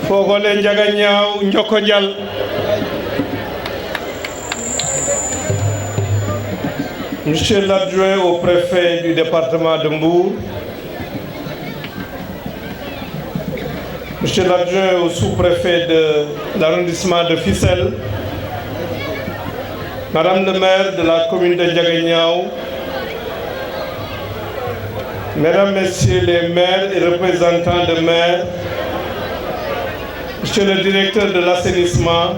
Fogole Ndiaganiao Ndjokondial. Monsieur l'adjoint au préfet du département de Mbour, Monsieur l'adjoint au sous-préfet de l'arrondissement de Fissel, Madame le maire de la commune de Ndiaganiao, Mesdames, Messieurs les maires et représentants de maires, Monsieur le directeur de l'assainissement,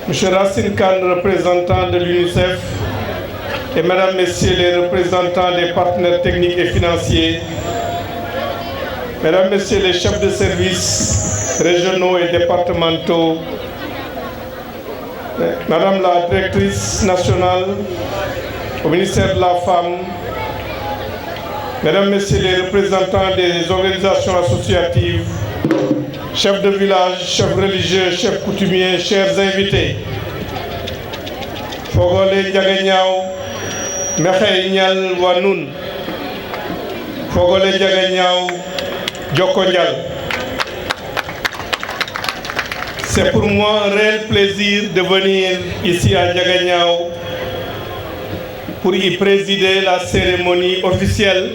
Monsieur Racine Khan, représentant de l'UNICEF, et Mesdames, Messieurs les représentants des partenaires techniques et financiers, Mesdames, Messieurs les chefs de services régionaux et départementaux, Madame la directrice nationale au ministère de la Femme, Mesdames, Messieurs les représentants des organisations associatives, chefs de village, chefs religieux, chefs coutumiers, chers invités, Fogole Ndiaganiao, Mekhe Nyal Wanoun, Fogole Ndiaganiao, Djokondial. C'est pour moi un réel plaisir de venir ici à Ndiaganiao pour y présider la cérémonie officielle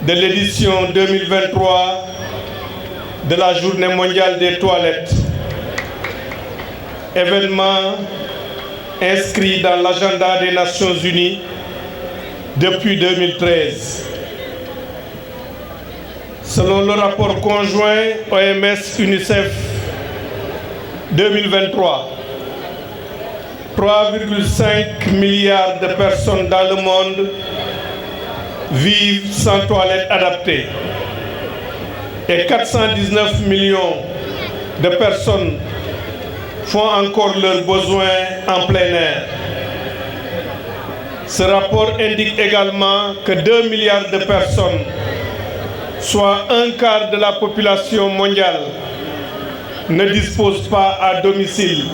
de l'édition 2023 de la Journée mondiale des toilettes, événement inscrit dans l'agenda des Nations Unies depuis 2013. Selon le rapport conjoint OMS-UNICEF 2023, 3,5 milliards de personnes dans le monde vivent sans toilettes adaptées et 419 millions de personnes font encore leurs besoins en plein air. Ce rapport indique également que 2 milliards de personnes, soit un quart de la population mondiale, ne disposent pas à domicile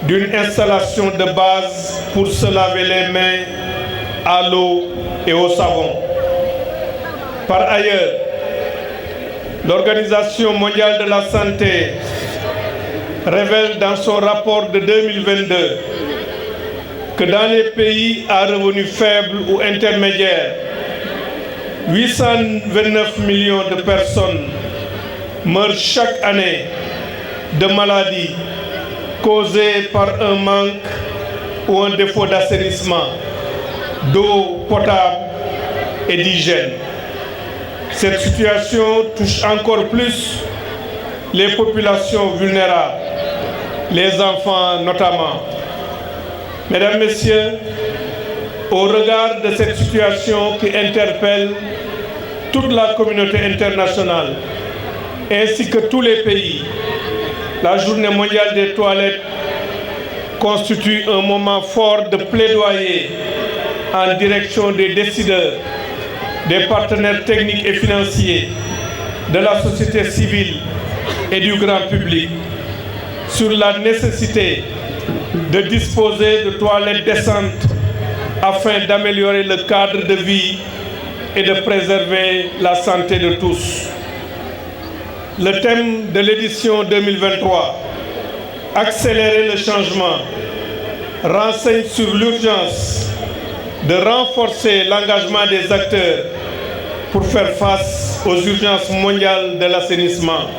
d'une installation de base pour se laver les mains à l'eau et au savon. Par ailleurs, l'Organisation mondiale de la santé révèle dans son rapport de 2022 que dans les pays à revenus faibles ou intermédiaires, 829 millions de personnes meurent chaque année de maladies causées par un manque ou un défaut d'assainissement, d'eau potable et d'hygiène. Cette situation touche encore plus les populations vulnérables, les enfants notamment. Mesdames, Messieurs, au regard de cette situation qui interpelle toute la communauté internationale, ainsi que tous les pays, la Journée mondiale des toilettes constitue un moment fort de plaidoyer en direction des décideurs, des partenaires techniques et financiers, de la société civile et du grand public sur la nécessité de disposer de toilettes décentes afin d'améliorer le cadre de vie et de préserver la santé de tous. Le thème de l'édition 2023, accélérer le changement, renseigne sur l'urgence de renforcer l'engagement des acteurs pour faire face aux urgences mondiales de l'assainissement.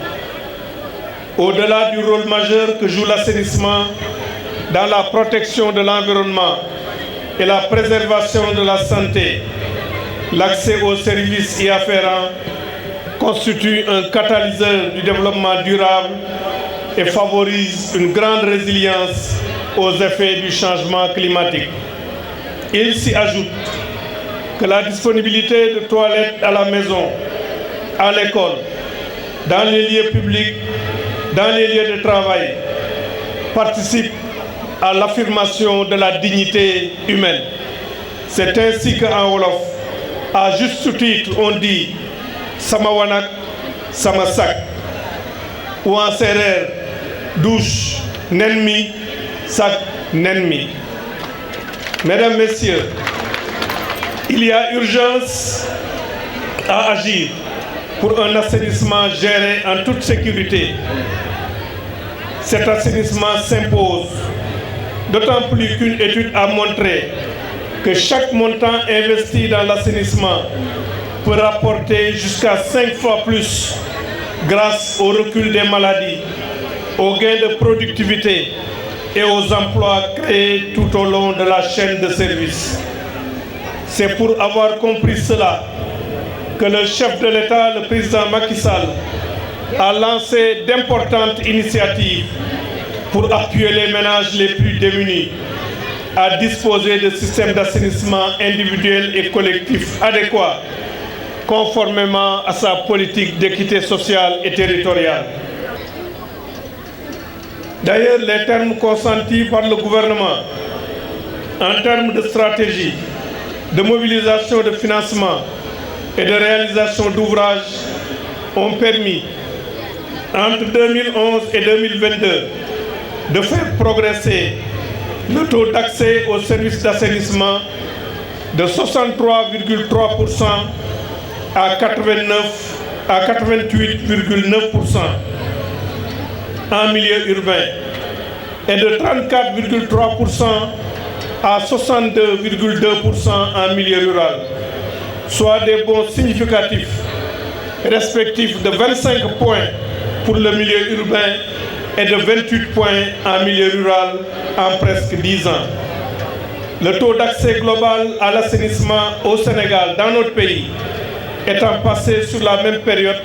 Au-delà du rôle majeur que joue l'assainissement dans la protection de l'environnement et la préservation de la santé, l'accès aux services y afférents constitue un catalyseur du développement durable et favorise une grande résilience aux effets du changement climatique. Il s'y ajoute que la disponibilité de toilettes à la maison, à l'école, dans les lieux publics, dans les lieux de travail, participe à l'affirmation de la dignité humaine. C'est ainsi qu'en Wolof, à juste titre, on dit Sama Wanak, Sama Sak, ou en Serer, douche, Nenmi, Sak, Nenmi. Mesdames, Messieurs, il y a urgence à agir pour un assainissement géré en toute sécurité. Cet assainissement s'impose, d'autant plus qu'une étude a montré que chaque montant investi dans l'assainissement peut rapporter jusqu'à 5 fois plus grâce au recul des maladies, aux gains de productivité et aux emplois créés tout au long de la chaîne de service. C'est pour avoir compris cela que le chef de l'État, le président Macky Sall, a lancé d'importantes initiatives pour appuyer les ménages les plus démunis à disposer de systèmes d'assainissement individuels et collectifs adéquats, conformément à sa politique d'équité sociale et territoriale. D'ailleurs, les termes consentis par le gouvernement en termes de stratégie, de mobilisation de financement et de réalisation d'ouvrages ont permis, entre 2011 et 2022, de faire progresser le taux d'accès aux services d'assainissement de 63,3% à 88,9% en milieu urbain et de 34,3% à 62,2% en milieu rural, soit des bons significatifs respectifs de 25 points pour le milieu urbain et de 28 points en milieu rural en presque 10 ans. Le taux d'accès global à l'assainissement au Sénégal, dans notre pays, étant passé sur la même période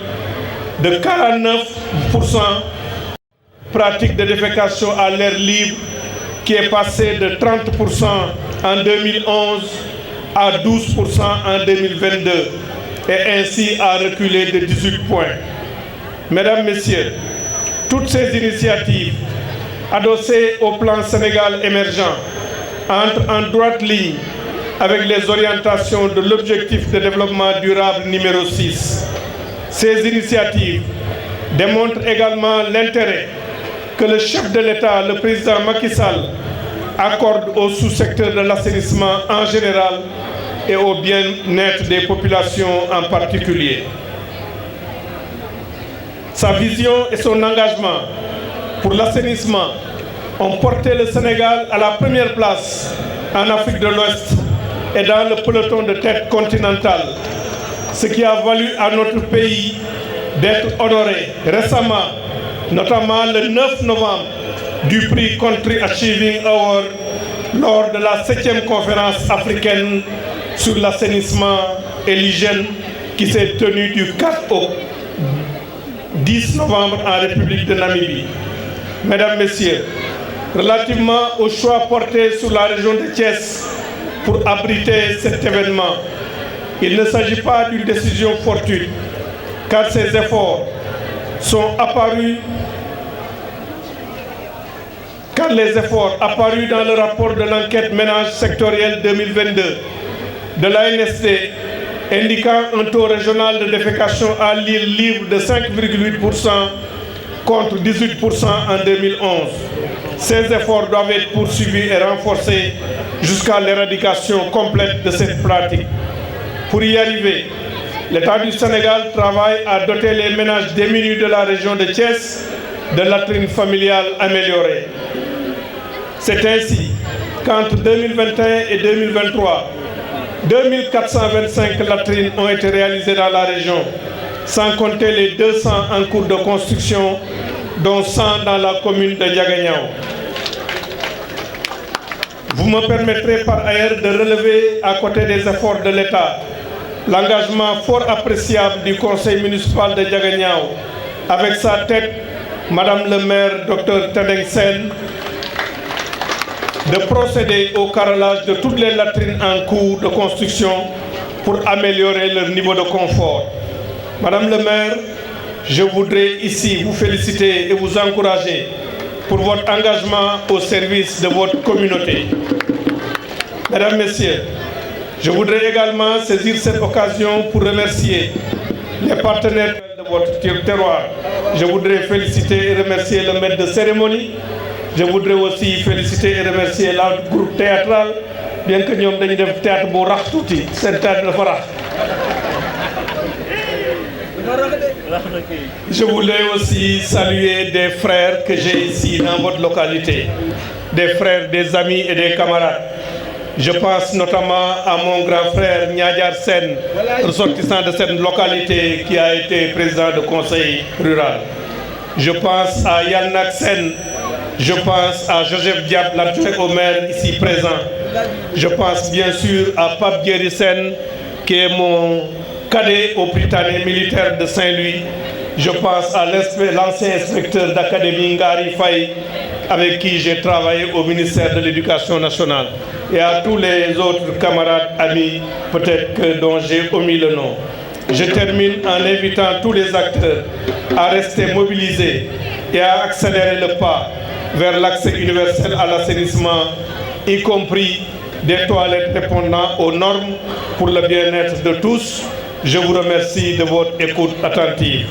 de 49%, pratique de défécation à l'air libre qui est passé de 30% en 2011 à 12% en 2022 et ainsi a reculé de 18 points. Mesdames, Messieurs, toutes ces initiatives adossées au plan Sénégal émergent entrent en droite ligne avec les orientations de l'objectif de développement durable numéro 6. Ces initiatives démontrent également l'intérêt que le chef de l'État, le président Macky Sall, accorde au sous-secteur de l'assainissement en général et au bien-être des populations en particulier. Sa vision et son engagement pour l'assainissement ont porté le Sénégal à la première place en Afrique de l'Ouest et dans le peloton de tête continentale, ce qui a valu à notre pays d'être honoré récemment, notamment le 9 novembre, du prix Country Achieving Award lors de la 7e conférence africaine sur l'assainissement et l'hygiène qui s'est tenue du 4 au 10 novembre en République de Namibie. Mesdames, Messieurs, relativement au choix porté sur la région de Thiès pour abriter cet événement, il ne s'agit pas d'une décision fortuite, car ces efforts sont apparus, les efforts apparus dans le rapport de l'enquête ménage sectorielle 2022 de l'ANSD indiquant un taux régional de défécation à l'île libre de 5,8% contre 18% en 2011. Ces efforts doivent être poursuivis et renforcés jusqu'à l'éradication complète de cette pratique. Pour y arriver, l'État du Sénégal travaille à doter les ménages démunis de la région de Thiès de latrines familiales améliorées. C'est ainsi qu'entre 2021 et 2023, 2425 latrines ont été réalisées dans la région, sans compter les 200 en cours de construction, dont 100 dans la commune de Diaganiao. Vous me permettrez par ailleurs de relever, à côté des efforts de l'État, l'engagement fort appréciable du conseil municipal de Diaganiao, avec sa tête, Madame le maire, Dr Tendeng Sen, de procéder au carrelage de toutes les latrines en cours de construction pour améliorer leur niveau de confort. Madame le maire, je voudrais ici vous féliciter et vous encourager pour votre engagement au service de votre communauté. Mesdames, Messieurs, je voudrais également saisir cette occasion pour remercier les partenaires de votre terroir. Je voudrais féliciter et remercier le maître de cérémonie. Je voudrais aussi féliciter et remercier le groupe théâtral, bien que nous avons fait théâtre pour rax touti, c'est théâtre de rax. Je voulais aussi saluer des frères que j'ai ici dans votre localité, des frères, des amis et des camarades. Je pense notamment à mon grand frère Niadjar Sen, ressortissant de cette localité qui a été président du conseil rural. Je pense à Yannak Sen, je pense à Joseph Diab, l'adjoint au maire ici présent. Je pense bien sûr à Pape Guéry Sen, qui est mon cadet au Britannique militaire de Saint-Louis. Je pense à l'ancien inspecteur d'académie Ngari Faye, avec qui j'ai travaillé au ministère de l'Éducation nationale, et à tous les autres camarades, amis, peut-être que dont j'ai omis le nom. Je termine en invitant tous les acteurs à rester mobilisés et à accélérer le pas vers l'accès universel à l'assainissement, y compris des toilettes répondant aux normes pour le bien-être de tous. Je vous remercie de votre écoute attentive.